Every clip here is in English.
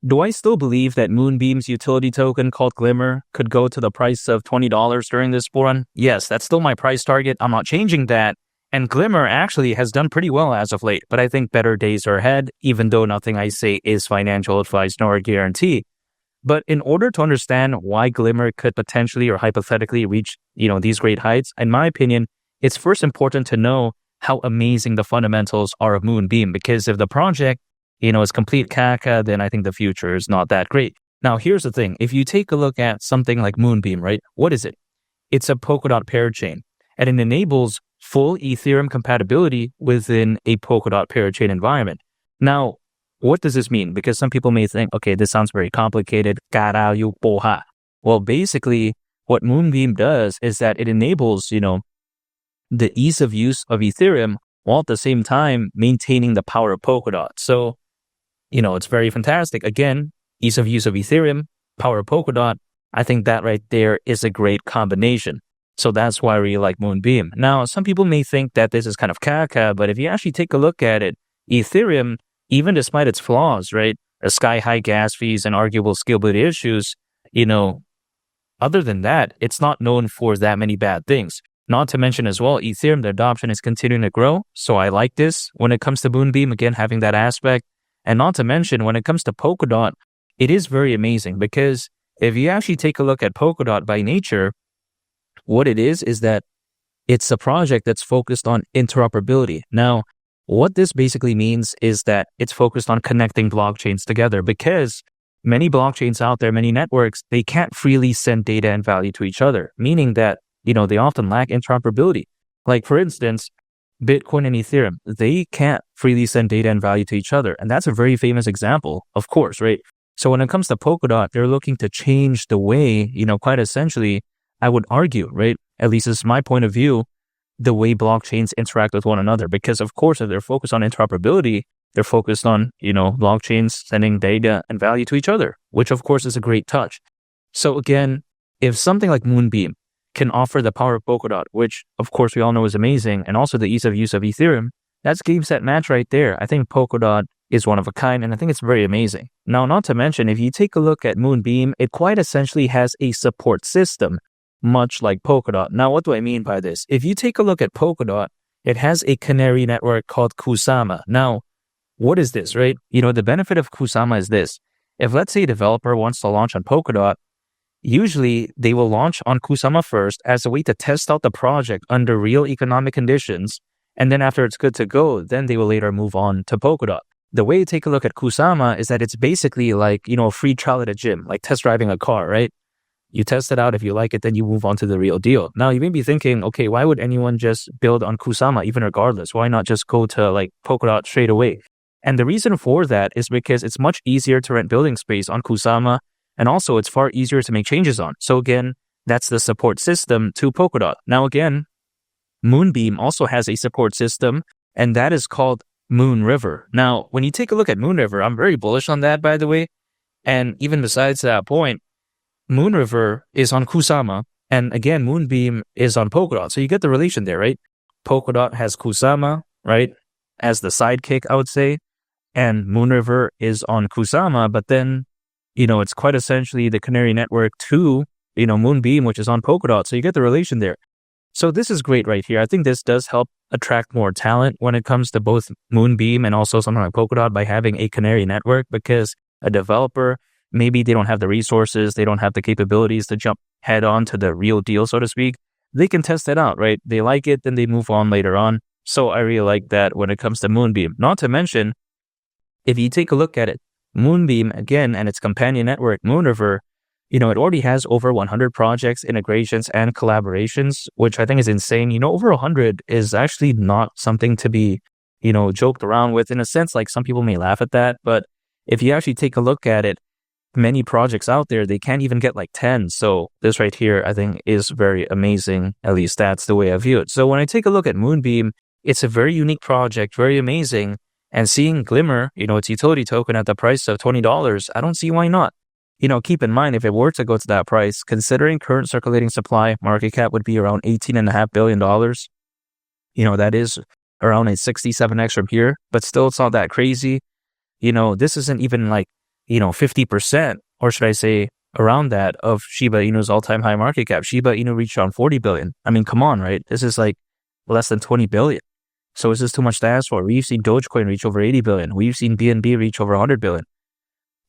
Do I still believe that Moonbeam's utility token called GLMR could go to the price of $20 during this bull run? Yes, that's still my price target. I'm not changing that. And GLMR actually has done pretty well as of late, but I think better days are ahead, even though nothing I say is financial advice nor a guarantee. But in order to understand why GLMR could potentially or hypothetically reach, these great heights, in my opinion, it's first important to know how amazing the fundamentals are of Moonbeam, because if the project is complete caca, then I think the future is not that great. Now, here's the thing. If you take a look at something like Moonbeam, right? What is it? It's a Polkadot parachain, and it enables full Ethereum compatibility within a Polkadot parachain environment. Now, what does this mean? Because some people may think, okay, this sounds very complicated. Caralho, porra. Well, basically, what Moonbeam does is that it enables, the ease of use of Ethereum while at the same time maintaining the power of Polkadot. So, it's very fantastic. Again, ease of use of Ethereum, power of Polkadot. I think that right there is a great combination. So that's why I really like Moonbeam. Now, some people may think that this is kind of caca, but if you actually take a look at it, Ethereum, even despite its flaws, right, sky-high gas fees and arguable scalability issues, other than that, it's not known for that many bad things. Not to mention as well, Ethereum, the adoption is continuing to grow. So I like this when it comes to Moonbeam, again, having that aspect. And not to mention, when it comes to Polkadot, it is very amazing because if you actually take a look at Polkadot by nature, what it is that it's a project that's focused on interoperability. Now, what this basically means is that it's focused on connecting blockchains together, because many blockchains out there, many networks, they can't freely send data and value to each other, meaning that, they often lack interoperability. Like, for instance, Bitcoin and Ethereum, they can't freely send data and value to each other. And that's a very famous example, of course, right? So when it comes to Polkadot, they're looking to change the way, quite essentially, I would argue, right? At least this is my point of view, the way blockchains interact with one another. Because of course, if they're focused on interoperability, they're focused on, blockchains sending data and value to each other, which of course is a great touch. So again, if something like Moonbeam can offer the power of Polkadot, which of course we all know is amazing, and also the ease of use of Ethereum, that's game set match right there. I think Polkadot is one of a kind, and I think it's very amazing. Now, not to mention, if you take a look at Moonbeam, it quite essentially has a support system, much like Polkadot. Now, what do I mean by this? If you take a look at Polkadot, it has a canary network called Kusama. Now, what is this, right? The benefit of Kusama is this. If, let's say, a developer wants to launch on Polkadot, usually they will launch on Kusama first as a way to test out the project under real economic conditions. And then after it's good to go, then they will later move on to Polkadot. The way you take a look at Kusama is that it's basically like, a free trial at a gym, like test driving a car, right? You test it out. If you like it, then you move on to the real deal. Now, you may be thinking, okay, why would anyone just build on Kusama even regardless? Why not just go to like Polkadot straight away? And the reason for that is because it's much easier to rent building space on Kusama, and also it's far easier to make changes on. So again, that's the support system to Polkadot. Now again, Moonbeam also has a support system, and that is called Moon River. Now, when you take a look at Moon River, I'm very bullish on that, by the way. And even besides that point, Moon River is on Kusama, and again, Moonbeam is on Polkadot. So you get the relation there, right? Polkadot has Kusama, right, as the sidekick, I would say, and Moon River is on Kusama, but then, it's quite essentially the canary network to, Moonbeam, which is on Polkadot. So you get the relation there. So this is great right here. I think this does help attract more talent when it comes to both Moonbeam and also something like Polkadot by having a canary network, because a developer, maybe they don't have the resources, they don't have the capabilities to jump head on to the real deal, so to speak. They can test it out, right? They like it, then they move on later on. So I really like that when it comes to Moonbeam. Not to mention, if you take a look at it, Moonbeam, again, and its companion network, Moon River, it already has over 100 projects, integrations, and collaborations, which I think is insane. Over 100 is actually not something to be, joked around with. In a sense, like some people may laugh at that, but if you actually take a look at it, many projects out there, they can't even get like 10. So this right here, I think, is very amazing. At least that's the way I view it. So when I take a look at Moonbeam, it's a very unique project, very amazing. And seeing GLMR, its utility token at the price of $20, I don't see why not. Keep in mind, if it were to go to that price, considering current circulating supply, market cap would be around $18.5 billion. That is around a 67x from here, but still it's not that crazy. This isn't even like, 50%, or should I say around that, of Shiba Inu's all-time high market cap. Shiba Inu reached around 40 billion. I mean, come on, right? This is like less than 20 billion. So is this too much to ask for? We've seen Dogecoin reach over 80 billion. We've seen BNB reach over 100 billion.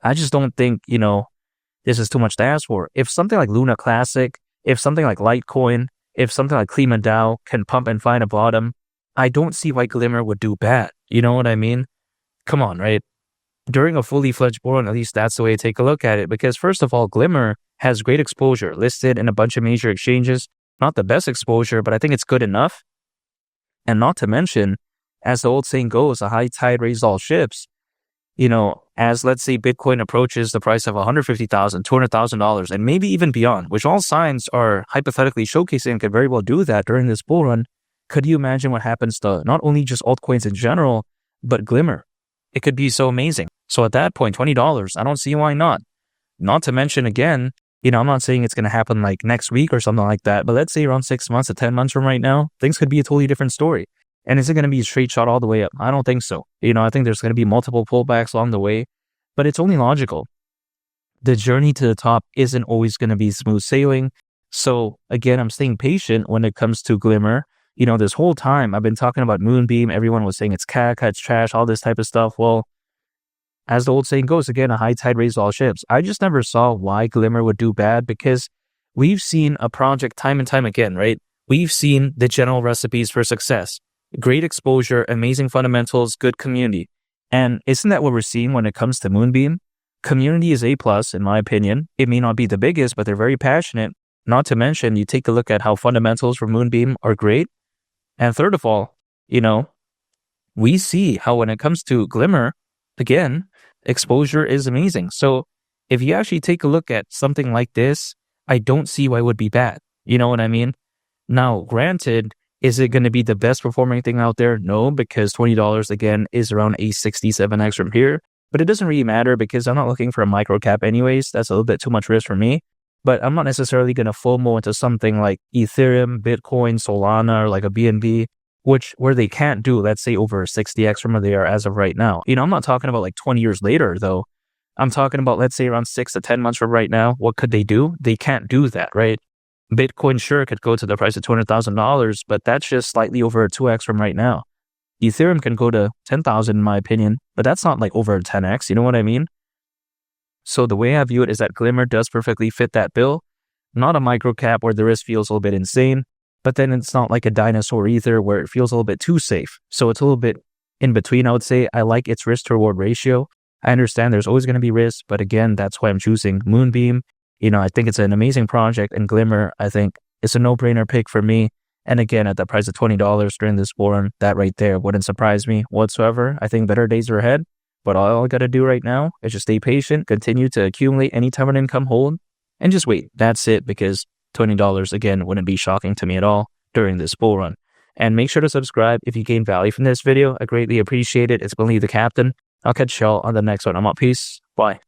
I just don't think, this is too much to ask for. If something like Luna Classic, if something like Litecoin, if something like Klima DAO can pump and find a bottom, I don't see why Glimmer would do bad. You know what I mean? Come on, right? During a fully fledged bull run, at least that's the way to take a look at it. Because first of all, Glimmer has great exposure, listed in a bunch of major exchanges. Not the best exposure, but I think it's good enough. And not to mention, as the old saying goes, a high tide raises all ships. As let's say Bitcoin approaches the price of $150,000, $200,000, and maybe even beyond, which all signs are hypothetically showcasing could very well do that during this bull run. Could you imagine what happens to not only just altcoins in general, but Glimmer? It could be so amazing. So at that point, $20, I don't see why not. Not to mention, again, I'm not saying it's going to happen like next week or something like that, but let's say around 6 months to 10 months from right now, things could be a totally different story. And is it going to be a straight shot all the way up? I don't think so. I think there's going to be multiple pullbacks along the way, but it's only logical. The journey to the top isn't always going to be smooth sailing. So again, I'm staying patient when it comes to Glimmer. This whole time I've been talking about Moonbeam. Everyone was saying it's caca, it's trash, all this type of stuff. Well, as the old saying goes, again, a high tide raises all ships. I just never saw why Glimmer would do bad, because we've seen a project time and time again, right? We've seen the general recipes for success. Great exposure, amazing fundamentals, good community. And isn't that what we're seeing when it comes to Moonbeam? Community is A+, in my opinion. It may not be the biggest, but they're very passionate. Not to mention, you take a look at how fundamentals for Moonbeam are great. And third of all, we see how when it comes to Glimmer, again, exposure is amazing. So if you actually take a look at something like this, I don't see why it would be bad. You know what I mean? Now, granted, is it going to be the best performing thing out there? No, because $20 again is around a 67x from here. But it doesn't really matter because I'm not looking for a micro cap anyways. That's a little bit too much risk for me. But I'm not necessarily going to FOMO into something like Ethereum, Bitcoin, Solana, or like a BNB, where they can't do, let's say, over 60x from where they are as of right now. I'm not talking about like 20 years later, though. I'm talking about, let's say, around 6 to 10 months from right now. What could they do? They can't do that, right? Bitcoin sure could go to the price of $200,000, but that's just slightly over a 2x from right now. Ethereum can go to 10,000 in my opinion, but that's not like over a 10x, you know what I mean? So the way I view it is that Glimmer does perfectly fit that bill. Not a micro cap where the risk feels a little bit insane, but then it's not like a dinosaur either where it feels a little bit too safe. So it's a little bit in between, I would say. I like its risk to reward ratio. I understand there's always going to be risk, but again, that's why I'm choosing Moonbeam. I think it's an amazing project, and Glimmer, I think it's a no-brainer pick for me. And again, at the price of $20 during this bull run, that right there wouldn't surprise me whatsoever. I think better days are ahead, but all I got to do right now is just stay patient, continue to accumulate any time an income hold, and just wait. That's it, because $20, again, wouldn't be shocking to me at all during this bull run. And make sure to subscribe if you gain value from this video. I greatly appreciate it. It's been Lee the Captain. I'll catch y'all on the next one. I'm out. Peace. Bye.